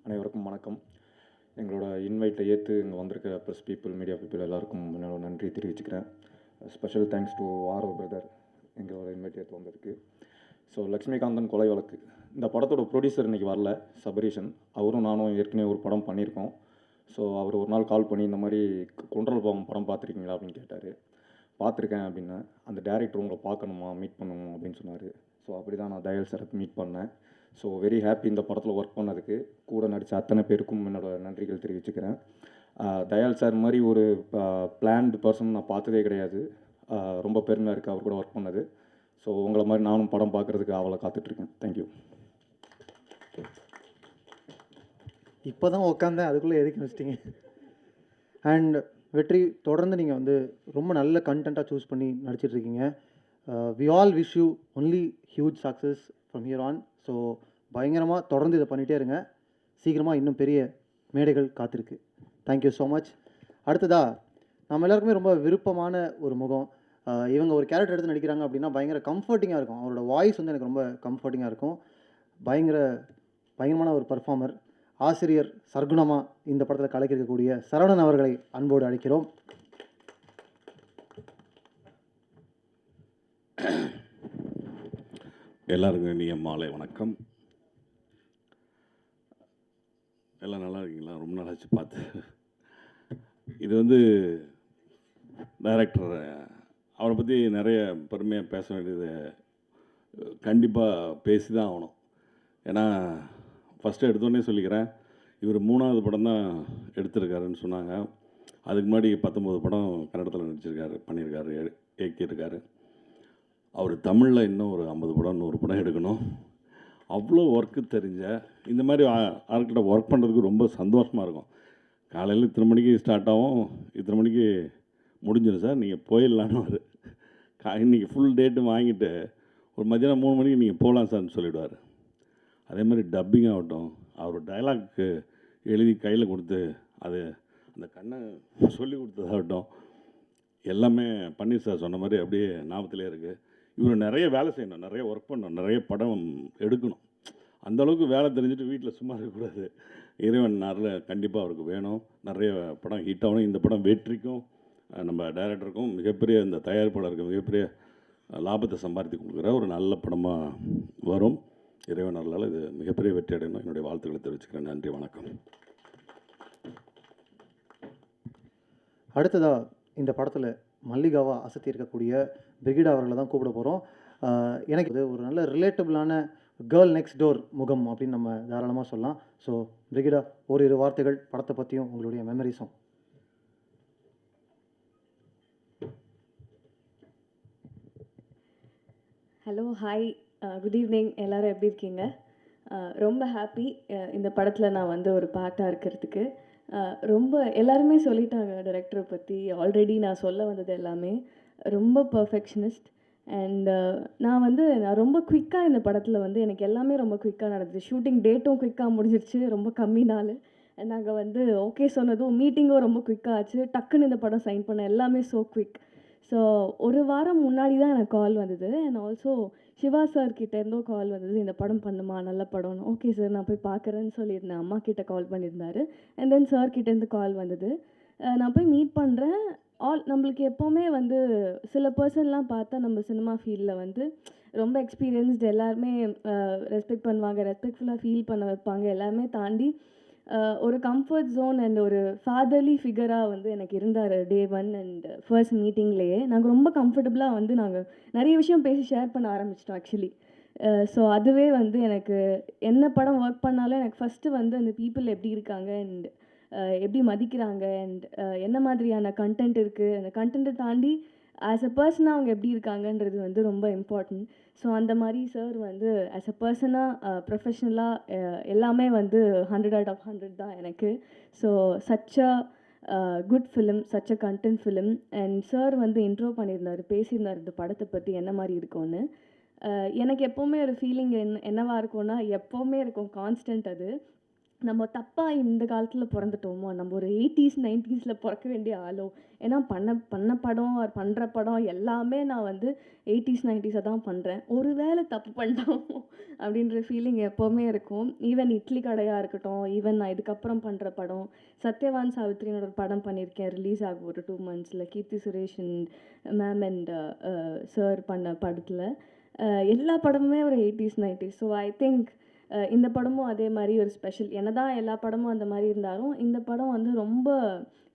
அனைவருக்கும் வணக்கம். எங்களோட இன்வைட்டை ஏற்று இங்கே வந்திருக்க ப்ரெஸ் பீப்புள், மீடியா பீப்புள் எல்லாருக்கும் என்னோட நன்றி தெரிவிச்சுக்கிறேன். Special thanks to Aaro brother எங்களோட இன்வைட் ஏற்று வந்திருக்கு. ஸோ லக்ஷ்மிகாந்தன் கொலை வழக்கு, இந்த படத்தோட ப்ரொடியூசர் இன்றைக்கி வரல, சபரீஷன். அவரும் நானும் ஏற்கனவே ஒரு படம் பண்ணியிருக்கோம். ஸோ அவர் ஒரு நாள் கால் பண்ணி இந்த மாதிரி கொன்றல் பாவம் படம் பார்த்துருக்கீங்களா அப்படின்னு கேட்டார். பார்த்துருக்கேன் அப்படின்னு. அந்த டேரக்டர் உங்களை பார்க்கணுமா, மீட் பண்ணணும் அப்படின்னு சொன்னார். ஸோ அப்படி தான் நான் தயால் சாரை மீட் பண்ணேன். ஸோ வெரி ஹாப்பி இந்த படத்தில் ஒர்க் பண்ணதுக்கு. கூட நடித்த அத்தனை பேருக்கும் என்னோடய நன்றிகள் தெரிவிச்சுக்கிறேன். தயால் சார் மாதிரி ஒரு பிளான்டு பர்சன் நான் பார்த்ததே கிடையாது. ரொம்ப பெருமையாக இருக்குது அவர் கூட ஒர்க் பண்ணது. ஸோ உங்களை மாதிரி நானும் படம் பார்க்குறதுக்கு அவளை காத்துட்ருக்கேன். தேங்க்யூ. இப்போ தான் உட்காந்தேன், அதுக்குள்ளே எதுக்கு வச்சிட்டிங்க? அண்ட் வெற்றி, தொடர்ந்து நீங்கள் வந்து ரொம்ப நல்ல கண்டென்ட்டாக சூஸ் பண்ணி நடிச்சிட்ருக்கீங்க. We all wish you only huge success from here on. So பயங்கரமாக தொடர்ந்து இதை பண்ணிகிட்டே இருங்க. சீக்கிரமாக இன்னும் பெரிய மேடைகள் காத்திருக்கு. Thank you so much. அடுத்ததாக நம்ம எல்லாருக்குமே ரொம்ப விருப்பமான ஒரு முகம். இவங்க ஒரு கேரக்டர் எடுத்து நடிக்கிறாங்க அப்படின்னா பயங்கர கம்ஃபர்ட்டிங்காக இருக்கும். அவரோட வாய்ஸ் வந்து எனக்கு ரொம்ப கம்ஃபர்ட்டிங்காக இருக்கும். பயங்கரமான ஒரு பர்ஃபார்மர், ஆசிரியர் சர்க்குணமா இந்த படத்தில் கலக்கிருக்கக்கூடிய சரவணன் அவர்களை அன்போடு அழைக்கிறோம். எல்லாருக்கும் இனிய மாலை வணக்கம். எல்லாம் நல்லா இருக்கீங்களா? ரொம்ப நாளாச்சு பார்த்து. இது வந்து டைரக்டர், அவரை பற்றி நிறைய பெருமையாக பேச வேண்டியது கண்டிப்பாக பேசி தான் ஆகணும். ஏன்னா ஃபஸ்ட்டு எடுத்தோடனே சொல்லிக்கிறேன், இவர் 3வது படம் தான் எடுத்திருக்காருன்னு சொன்னாங்க. அதுக்கு முன்னாடி 19 படம் கன்னடத்தில் நடிச்சிருக்காரு, பண்ணியிருக்காரு, இயக்கியிருக்காரு. அவர் தமிழில் இன்னும் ஒரு 50 படம் 100 படம் எடுக்கணும். அவ்வளோ ஒர்க்கு தெரிஞ்ச இந்த மாதிரி ஆட்கிட்ட ஒர்க் பண்ணுறதுக்கு ரொம்ப சந்தோஷமாக இருக்கும். காலையில் இத்தனை மணிக்கு ஸ்டார்ட் ஆகும், இத்தனை மணிக்கு முடிஞ்சிடும் சார், நீங்கள் போயிடலான்னு ஒரு இன்றைக்கி ஃபுல் டேட்டு வாங்கிட்டு ஒரு மத்தியானம் 3 மணிக்கு நீங்கள் போகலாம் சார்னு சொல்லிவிடுவார். அதே மாதிரி டப்பிங் ஆகட்டும், அவர் டைலாக்கு எழுதி கையில் கொடுத்து அது அந்த கண்ணை சொல்லி கொடுத்ததாகட்டும், எல்லாமே பன்னீர் சார் சொன்ன மாதிரி அப்படியே ஞாபகத்திலே இருக்குது. இவர் நிறைய வேலை செய்யணும், நிறைய ஒர்க் பண்ணணும், நிறைய படம் எடுக்கணும். அந்தளவுக்கு வேலை தெரிஞ்சுட்டு வீட்டில் சும்மா இருக்கக்கூடாது. இறைவன் அருள் கண்டிப்பாக அவருக்கு வேணும். நிறைய படம் ஹிட் ஆகணும். இந்த படம் வெற்றிக்கும் நம்ம டைரக்டருக்கும் மிகப்பெரிய, இந்த தயாரிப்பாளருக்கு மிகப்பெரிய லாபத்தை சம்பாதித்து கொடுக்குற ஒரு நல்ல படமாக வரும். இறைவன் அருளால் இது மிகப்பெரிய வெற்றி அடையணும். என்னுடைய வாழ்த்துக்களை தெரிவிச்சுக்கிறேன். நன்றி, வணக்கம். அடுத்ததாக இந்த படத்தில் மல்லிகாவாக அசத்தி இருக்கக்கூடிய பிரிகிடா அவர்களை தான் கூப்பிட போகிறோம். எனக்கு இது ஒரு நல்ல ரிலேட்டபிளான கேர்ள் நெக்ஸ்ட் டோர் முகம் அப்படின்னு நம்ம தாராளமாக சொல்லலாம். ஸோ பிரிகிடா, ஓரிரு வார்த்தைகள் படத்தை பற்றியும் உங்களுடைய மெமரிஸும். Hello, hi, good evening. எல்லோரும் எப்படி இருக்கீங்க? ரொம்ப ஹாப்பி இந்த படத்தில் நான் வந்து ஒரு பார்ட்டாக இருக்கிறதுக்கு. ரொம்ப எல்லாருமே சொல்லிட்டாங்க டைரக்டரை பற்றி. ஆல்ரெடி நான் சொல்ல வந்தது எல்லாமே ரொம்ப பர்ஃபெக்ஷனிஸ்ட். அண்ட் நான் ரொம்ப குயிக்காக இந்த படத்தில் வந்து எனக்கு எல்லாமே ரொம்ப குயிக்காக நடந்துச்சு. ஷூட்டிங் டேட்டும் குயிக்காக முடிஞ்சிருச்சு, ரொம்ப கம்மி நாள். நாங்கள் வந்து ஓகே சொன்னதும் மீட்டிங்கும் ரொம்ப குயிக்காக ஆச்சு. டக்குன்னு இந்த படம் சைன் பண்ண எல்லாமே ஸோ குவிக். ஸோ ஒரு வாரம் முன்னாடி தான் எனக்கு கால் வந்தது. அண்ட் ஆல்சோ சிவா சார் கிட்டேருந்தும் கால் வந்தது, இந்த படம் பண்ணுமா, நல்ல படம்னு. ஓகே சார், நான் போய் பார்க்குறேன்னு சொல்லியிருந்தேன். அம்மா கிட்ட கால் பண்ணியிருந்தாரு. அண்ட் தென் சார் கிட்டேருந்து கால் வந்தது. நான் போய் மீட் பண்ணுறேன். நம்மளுக்கு எப்போவுமே வந்து சில பர்சன்லாம் பார்த்தா நம்ம சினிமா ஃபீல்டில் வந்து ரொம்ப எக்ஸ்பீரியன்ஸ்டு, எல்லாருமே ரெஸ்பெக்ட் பண்ணுவாங்க, ரெஸ்பெக்ட்ஃபுல்லாக ஃபீல் பண்ண வைப்பாங்க. எல்லாருமே தாண்டி ஒரு கம்ஃபர்ட் ஜோன் அண்ட் ஒரு ஃபாதர்லி ஃபிகராக வந்து எனக்கு இருந்தார் டே 1 அண்ட் ஃபர்ஸ்ட் மீட்டிங்லேயே. நாங்கள் ரொம்ப கம்ஃபர்டபுளாக வந்து நாங்கள் நிறைய விஷயம் பேசி ஷேர் பண்ண ஆரம்பிச்சிட்டோம் ஆக்சுவலி. ஸோ அதுவே வந்து எனக்கு என்ன படம் ஒர்க் பண்ணாலும் எனக்கு ஃபஸ்ட்டு வந்து அந்த பீப்புள் எப்படி இருக்காங்க அண்ட் எப்படி மதிக்கிறாங்க அண்ட் என்ன மாதிரியான கண்டென்ட் இருக்குது, அந்த கண்டென்ட்டை தாண்டி ஆஸ் அ பர்சனாக அவங்க எப்படி இருக்காங்கன்றது வந்து ரொம்ப இம்பார்ட்டன்ட். ஸோ அந்த மாதிரி சார் வந்து ஆஸ் அ பர்சனாக ப்ரொஃபஷ்னலாக எல்லாமே வந்து 100 out of 100 தான் எனக்கு. So such a good film, such a content film. And sir வந்து இன்ட்ரோ பண்ணியிருந்தார், பேசியிருந்தார் இந்த படத்தை பற்றி என்ன மாதிரி இருக்கும்னு. எனக்கு எப்போவுமே ஒரு ஃபீலிங் என்னவாக இருக்கும்னா, எப்போவுமே இருக்கும் கான்ஸ்டன்ட் அது. நம்ம தப்பாக இந்த காலத்தில் பிறந்துட்டோமோ, நம்ம ஒரு 80s 90s பிறக்க வேண்டிய ஆளோ. ஏன்னா பண்ண படம் பண்ணுற படம் எல்லாமே நான் வந்து 80s 90s தான் பண்ணுறேன். ஒரு வேளை தப்பு பண்ணிட்டோமோ அப்படின்ற ஃபீலிங் எப்போவுமே இருக்கும். ஈவன் இட்லி கடையாக இருக்கட்டும், ஈவன் நான் இதுக்கப்புறம் பண்ணுற படம் சத்யவான் சாவித்ரின்னு ஒரு படம் பண்ணியிருக்கேன். ரிலீஸ் ஆகும் ஒரு 2 monthsல. Keerthy Suresh ma'am and sir பண்ண படத்தில் எல்லா படமுமே ஒரு 80s 90s. So I think இந்த படமும் அதே மாதிரி ஒரு ஸ்பெஷல். என்னதான் எல்லா படமும் அந்த மாதிரி இருந்தாலும் இந்த படம் வந்து ரொம்ப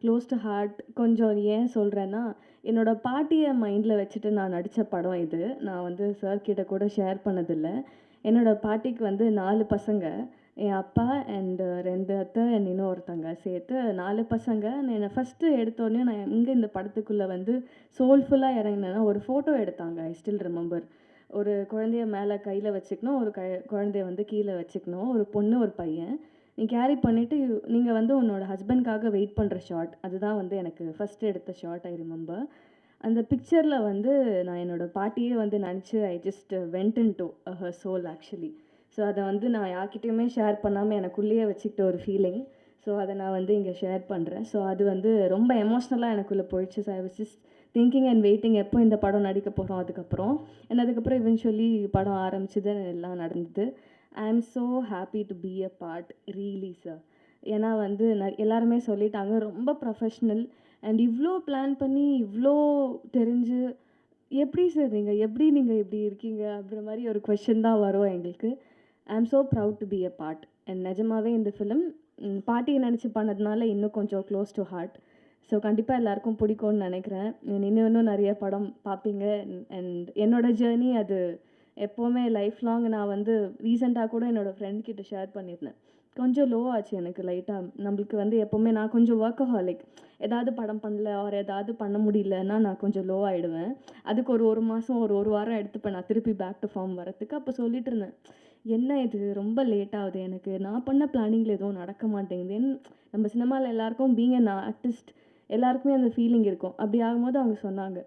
க்ளோஸ் டு ஹார்ட். கொஞ்சம் ஏன் சொல்கிறேன்னா, என்னோட பாட்டியை மைண்டில் வச்சுட்டு நான் நடித்த படம் இது. நான் வந்து சார் கிட்ட கூட ஷேர் பண்ணதில்லை. என்னோட பாட்டிக்கு வந்து 4 பசங்க. என் அப்பா அண்ட் 2 அத்தை அண்ட் இன்னொருத்தங்க சேர்த்து 4 பசங்க. என்னை ஃபஸ்ட்டு எடுத்தோடனே நான் எங்கே இந்த படத்துக்குள்ளே வந்து சோல்ஃபுல்லாக இறங்கினேன்னா, ஒரு ஃபோட்டோ எடுத்தாங்க. I still remember. ஒரு குழந்தைய மேலே கையில் வச்சுக்கணும், ஒரு குழந்தைய வந்து கீழே வச்சுக்கணும், ஒரு பொண்ணு ஒரு பையன். நீ கேரி பண்ணிவிட்டு நீங்கள் வந்து உன்னோட ஹஸ்பண்ட்காக வெயிட் பண்ணுற ஷாட். அதுதான் வந்து எனக்கு ஃபஸ்ட்டு எடுத்த ஷாட். I remember. அந்த பிக்சரில் வந்து நான் என்னோடய பாட்டியே வந்து நினச்சி I just went into her soul actually. So அதை வந்து நான் யார்கிட்டையுமே ஷேர் பண்ணாமல் எனக்குள்ளேயே வச்சுக்கிட்ட ஒரு ஃபீலிங். ஸோ அதை நான் வந்து இங்கே ஷேர் பண்ணுறேன். ஸோ அது வந்து ரொம்ப எமோஷ்னலாக எனக்குள்ளே போயிடுச்சு. So I was just thinking and waiting எப்போ இந்த படம் நடிக்க போகிறோம் அதுக்கப்புறம். அண்ட் அதுக்கப்புறம் இவென்ச்சுவலி படம் ஆரம்பிச்சது, எல்லாம் நடந்தது. ஐ am so happy to be a part really sir. ஏன்னா வந்து எல்லாருமே சொல்லிட்டாங்க ரொம்ப ப்ரொஃபஷ்னல் அண்ட் இவ்வளோ பிளான் பண்ணி இவ்வளோ தெரிஞ்சு எப்படி சார் நீங்கள் இப்படி இருக்கீங்க அப்படின்ற மாதிரி ஒரு கொஷின் தான் வரும் எங்களுக்கு. ஐ am so proud to be a part. And நிஜமாகவே இந்த ஃபிலிம் பாட்டியை நினச்சி பண்ணதுனால இன்னும் கொஞ்சம் க்ளோஸ் டு ஹார்ட். ஸோ கண்டிப்பாக எல்லாருக்கும் பிடிக்கும்னு நினைக்கிறேன். இன்னும் நிறைய படம் பார்ப்பீங்க. அண்ட் என்னோடய ஜேர்னி அது எப்போவுமே லைஃப் லாங். நான் வந்து ரீசெண்டாக கூட என்னோடய ஃப்ரெண்ட் கிட்ட ஷேர் பண்ணியிருந்தேன். கொஞ்சம் லோ ஆச்சு எனக்கு லைட்டாக. நம்மளுக்கு வந்து எப்போவுமே நான் கொஞ்சம் ஒர்க்கஹாலிக். ஏதாவது படம் பண்ணல ஒரு ஏதாவது பண்ண முடியலன்னா நான் கொஞ்சம் லோ ஆகிடுவேன். அதுக்கு ஒரு மாதம் ஒரு வாரம் எடுத்துப்பேன் நான் திருப்பி பேக் டு ஃபார்ம் வரத்துக்கு. அப்போ சொல்லிட்டு இருந்தேன், என்ன இது ரொம்ப லேட் ஆகுது எனக்கு, நான் பண்ண பிளானிங்கில் எதுவும் நடக்க மாட்டேங்குது. நம்ம சினிமாவில் எல்லாருக்கும் பீங் அன் ஆர்டிஸ்ட் எல்லாருக்குமே அந்த ஃபீலிங் இருக்கும். அப்படி ஆகும்போது அவங்க சொன்னாங்க,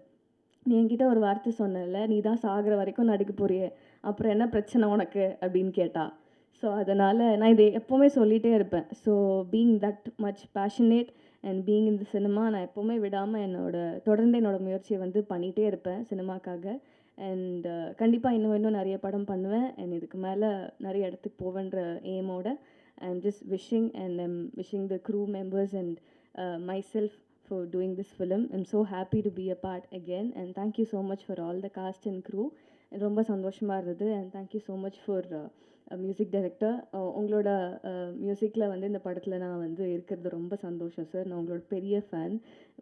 நீ என்கிட்ட ஒரு வார்த்தை சொன்னல, நீ தான் சாகிற வரைக்கும் நடிக்க போறியே, அப்புறம் என்ன பிரச்சனை உனக்கு அப்படின்னு கேட்டா. ஸோ அதனால் நான் இதை எப்போவுமே சொல்லிகிட்டே இருப்பேன். So being that much passionate and being இந்த சினிமா, நான் எப்போவுமே விடாமல் தொடர்ந்து என்னோடய முயற்சியை வந்து பண்ணிகிட்டே இருப்பேன் சினிமாக்காக. அண்ட் கண்டிப்பாக இன்னும் நிறைய படம் பண்ணுவேன். அண்ட் இதுக்கு மேலே நிறைய இடத்துக்கு போவேன்ற எய்மோட I am just wishing and I'm wishing the crew members and myself for doing this film. I'm so happy to be a part again and thank you so much for all the cast and crew. ரொம்ப சந்தோஷமாக இருந்தது. And thank you so much for music director. உங்களோட மியூசிக்கில் வந்து இந்த படத்தில் நான் வந்து இருக்கிறது ரொம்ப சந்தோஷம் சார். நான் உங்களோட பெரிய ஃபேன்.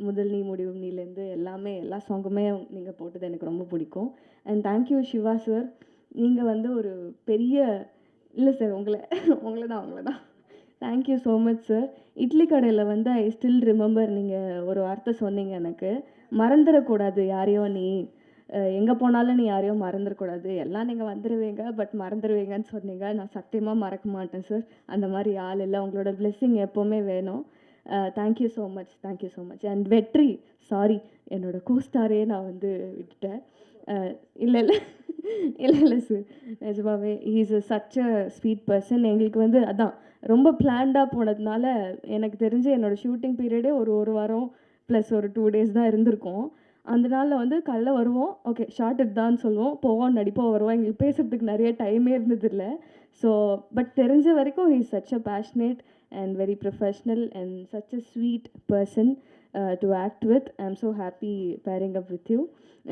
முதல் நீ முடிவும் நீலேருந்து எல்லா சாங்குமே நீங்கள் போட்டது எனக்கு ரொம்ப பிடிக்கும். And thank you Siva sir. நீங்கள் வந்து ஒரு பெரிய இல்லை சார் உங்களை தான் thank you so much sir. Idli கடையில் வந்து ஐ ஸ்டில் ரிமெம்பர் நீங்கள் ஒரு வார்த்தை சொன்னீங்க எனக்கு, மறந்துடக்கூடாது யாரையும் நீ, எங்கே போனாலும் நீ யாரையும் மறந்துடக்கூடாது, எல்லாம் நீங்கள் வந்துடுவீங்க பட் மறந்துடுவீங்கன்னு சொன்னீங்க. நான் சத்தியமாக மறக்க மாட்டேன் சார். அந்த மாதிரி ஆள் இல்லை. உங்களோட பிளெஸ்ஸிங் எப்போவுமே வேணும். Thank you so much. அண்ட் வெற்றி, சாரி என்னோடய கோஸ்டாரே நான் வந்து விட்டுட்டேன். இல்லை சார், நிஜமாவே he's such a sweet person. எங்களுக்கு வந்து அதான் ரொம்ப பிளான்டாக போனதுனால எனக்கு தெரிஞ்சு என்னோடய ஷூட்டிங் பீரியடே ஒரு வாரம் ப்ளஸ் ஒரு 2 days தான் இருந்திருக்கும். அந்த நாளில் வந்து காலைல வருவோம், ஓகே ஷார்ட் எடுத்தான்னு சொல்லுவோம், போவோம் நடிப்போம் வருவோம். எங்களுக்கு பேசுகிறதுக்கு நிறைய டைமே இருந்ததில்லை. ஸோ பட் தெரிஞ்ச வரைக்கும் he's such a passionate and very professional and such a sweet person to act with. I am so happy pairing up with you.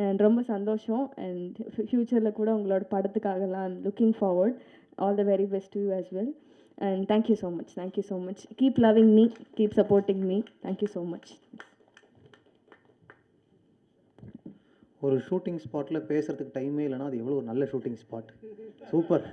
And ரொம்ப சந்தோஷம். அண்ட் ஃப்யூச்சரில் கூட உங்களோட படத்துக்காகலாம் I'm looking forward. All the very best to you as well. And thank you so much. Keep loving me, keep supporting me. Thank you so much. ஒரு shooting ஸ்பாட்டில் பேசுகிறதுக்கு டைமே இல்லைனா அது எவ்வளோ ஒரு நல்ல ஷூட்டிங் ஸ்பாட். சூப்பர்.